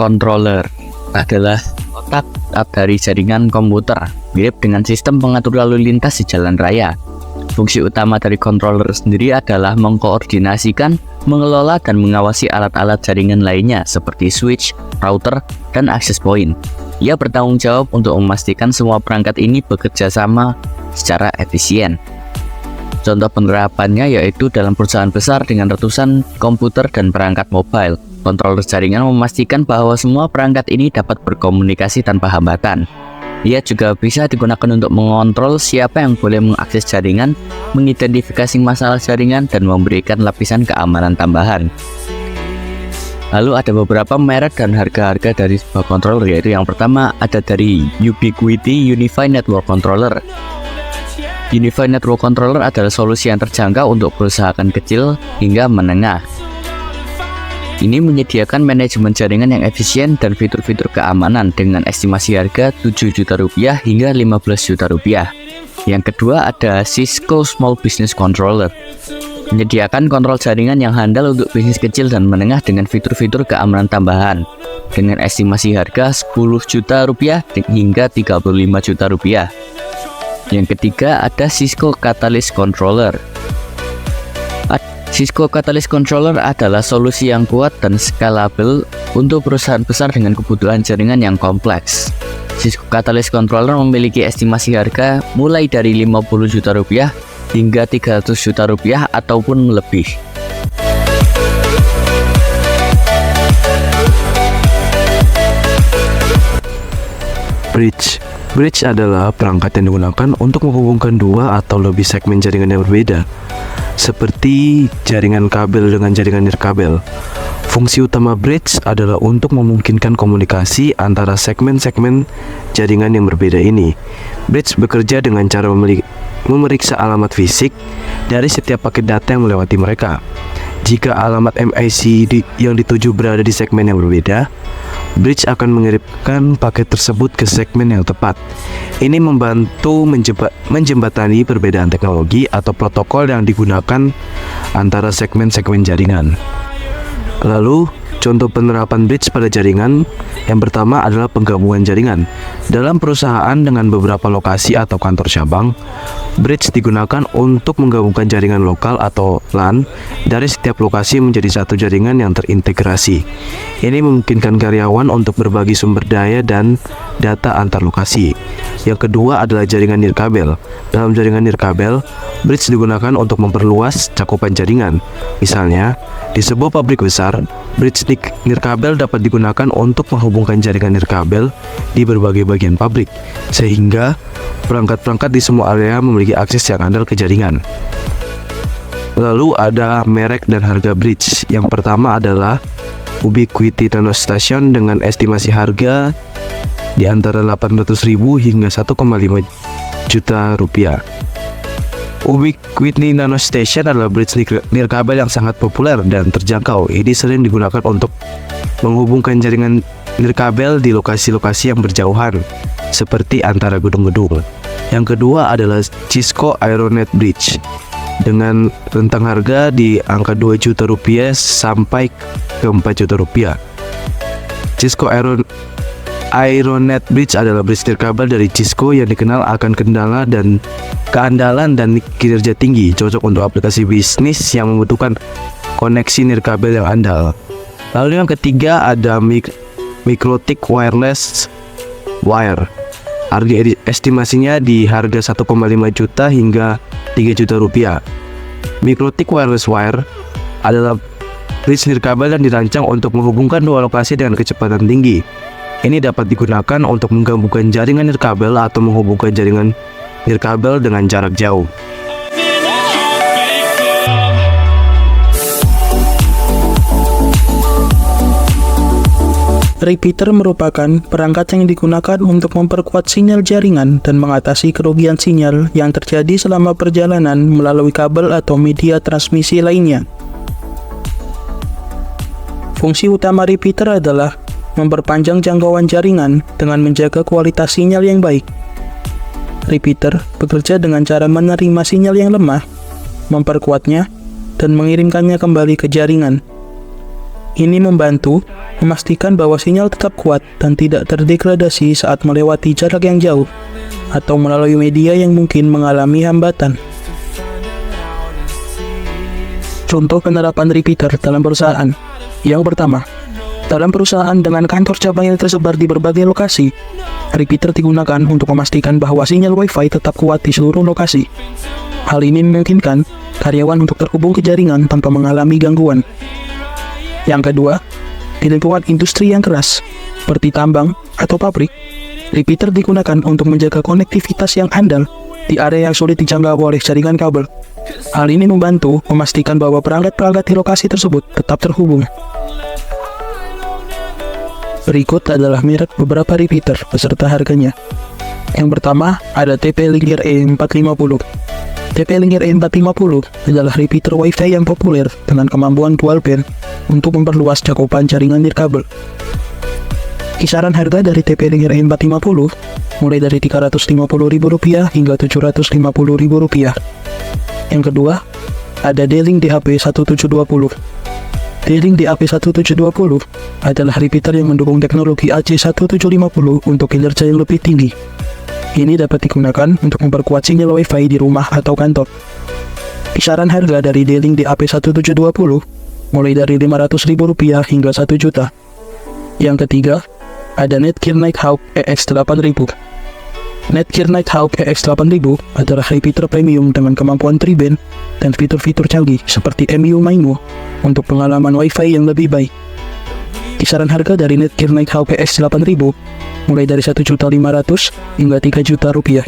controller adalah otak dari jaringan komputer, mirip dengan sistem pengatur lalu lintas di jalan raya. Fungsi utama dari controller sendiri adalah mengkoordinasikan, mengelola, dan mengawasi alat-alat jaringan lainnya seperti switch, router, dan access point. Ia bertanggung jawab untuk memastikan semua perangkat ini bekerja sama secara efisien. Contoh penerapannya yaitu dalam perusahaan besar dengan ratusan komputer dan perangkat mobile. Controller jaringan memastikan bahwa semua perangkat ini dapat berkomunikasi tanpa hambatan. Ia juga bisa digunakan untuk mengontrol siapa yang boleh mengakses jaringan, mengidentifikasi masalah jaringan, dan memberikan lapisan keamanan tambahan. Lalu ada beberapa merek dan harga-harga dari sebuah controller, yaitu yang pertama ada dari Ubiquiti Unified Network Controller. Unified Network Controller adalah solusi yang terjangkau untuk perusahaan kecil hingga menengah. Ini menyediakan manajemen jaringan yang efisien dan fitur-fitur keamanan dengan estimasi harga 7 juta rupiah hingga 15 juta rupiah. Yang kedua ada Cisco Small Business Controller. Menyediakan kontrol jaringan yang handal untuk bisnis kecil dan menengah dengan fitur-fitur keamanan tambahan. Dengan estimasi harga 10 juta rupiah hingga 35 juta rupiah. Yang ketiga ada Cisco Catalyst Controller. Cisco Catalyst Controller adalah solusi yang kuat dan scalable untuk perusahaan besar dengan kebutuhan jaringan yang kompleks. Cisco Catalyst Controller memiliki estimasi harga mulai dari 50 juta rupiah hingga 300 juta rupiah ataupun lebih. Bridge adalah perangkat yang digunakan untuk menghubungkan dua atau lebih segmen jaringan yang berbeda, seperti jaringan kabel dengan jaringan nirkabel. Fungsi utama bridge adalah untuk memungkinkan komunikasi antara segmen-segmen jaringan yang berbeda ini. Bridge bekerja dengan cara memeriksa alamat fisik dari setiap paket data yang melewati mereka. Jika alamat MIC yang dituju berada di segmen yang berbeda, bridge akan mengirimkan paket tersebut ke segmen yang tepat. Ini membantu menjembatani perbedaan teknologi atau protokol yang digunakan antara segmen-segmen jaringan. Lalu, contoh penerapan bridge pada jaringan yang pertama adalah penggabungan jaringan. Dalam perusahaan dengan beberapa lokasi atau kantor cabang, bridge digunakan untuk menggabungkan jaringan lokal atau LAN dari setiap lokasi menjadi satu jaringan yang terintegrasi. Ini memungkinkan karyawan untuk berbagi sumber daya dan data antar lokasi. Yang kedua adalah jaringan nirkabel. Dalam jaringan nirkabel, bridge digunakan untuk memperluas cakupan jaringan. Misalnya, di sebuah pabrik besar, bridge nirkabel dapat digunakan untuk menghubungkan jaringan nirkabel di berbagai bagian pabrik, sehingga perangkat-perangkat di semua area memiliki akses yang andal ke jaringan. Lalu ada merek dan harga bridge. Yang pertama adalah Ubiquiti Nanostation dengan estimasi harga di antara 800.000 hingga 1,5 juta rupiah. Ubiquiti Nanostation adalah bridge nirkabel yang sangat populer dan terjangkau. Ini sering digunakan untuk menghubungkan jaringan nirkabel di lokasi-lokasi yang berjauhan, seperti antara gedung-gedung. Yang kedua adalah Cisco Aeronet Bridge dengan rentang harga di angka 2 juta rupiah sampai ke 4 juta rupiah. Cisco Aeronet Bridge adalah bridge nirkabel dari Cisco yang dikenal akan keandalan dan kinerja tinggi, cocok untuk aplikasi bisnis yang membutuhkan koneksi nirkabel yang andal. Lalu yang ketiga ada Mikrotik Wireless Wire. Harga estimasinya di harga 1,5 juta hingga 3 juta rupiah. Mikrotik Wireless Wire adalah bridge nirkabel yang dirancang untuk menghubungkan dua lokasi dengan kecepatan tinggi. Ini dapat digunakan untuk menggabungkan jaringan nirkabel atau menghubungkan jaringan nirkabel dengan jarak jauh. Repeater merupakan perangkat yang digunakan untuk memperkuat sinyal jaringan dan mengatasi kerugian sinyal yang terjadi selama perjalanan melalui kabel atau media transmisi lainnya. Fungsi utama repeater adalah memperpanjang jangkauan jaringan dengan menjaga kualitas sinyal yang baik. Repeater bekerja dengan cara menerima sinyal yang lemah, memperkuatnya, dan mengirimkannya kembali ke jaringan. Ini membantu memastikan bahwa sinyal tetap kuat dan tidak terdegradasi saat melewati jarak yang jauh atau melalui media yang mungkin mengalami hambatan. Contoh penerapan repeater dalam perusahaan. Yang pertama, dalam perusahaan dengan kantor cabang yang tersebar di berbagai lokasi, repeater digunakan untuk memastikan bahwa sinyal Wi-Fi tetap kuat di seluruh lokasi. Hal ini memungkinkan karyawan untuk terhubung ke jaringan tanpa mengalami gangguan. Yang kedua, di lingkungan industri yang keras, seperti tambang atau pabrik, repeater digunakan untuk menjaga konektivitas yang andal di area yang sulit dijangkau oleh jaringan kabel. Hal ini membantu memastikan bahwa perangkat-perangkat di lokasi tersebut tetap terhubung. Berikut adalah merek beberapa repeater beserta harganya. Yang pertama, ada TP-Link RE450. TP-Link RE450 adalah repeater Wi-Fi yang populer dengan kemampuan dual band untuk memperluas cakupan jaringan nirkabel. Kisaran harga dari TP-Link RE450 mulai dari Rp350.000 hingga Rp750.000. Yang kedua, ada D-Link DHP1720. D-Link DHP1720 adalah repeater yang mendukung teknologi AC1750 untuk kinerja yang lebih tinggi. Ini dapat digunakan untuk memperkuat sinyal Wi-Fi di rumah atau kantor. Kisaran harga dari D-Link DHP1720 mulai dari Rp500.000 hingga Rp1.000.000. Yang ketiga, ada Netgear Nighthawk EX8000. Netgear Nighthawk EX8000 adalah repeater premium dengan kemampuan tri-band dan fitur-fitur canggih seperti MU-MIMO untuk pengalaman Wi-Fi yang lebih baik. Kisaran harga dari Netgear Nighthawk EX8000 mulai dari Rp1.500.000 hingga Rp3.000.000.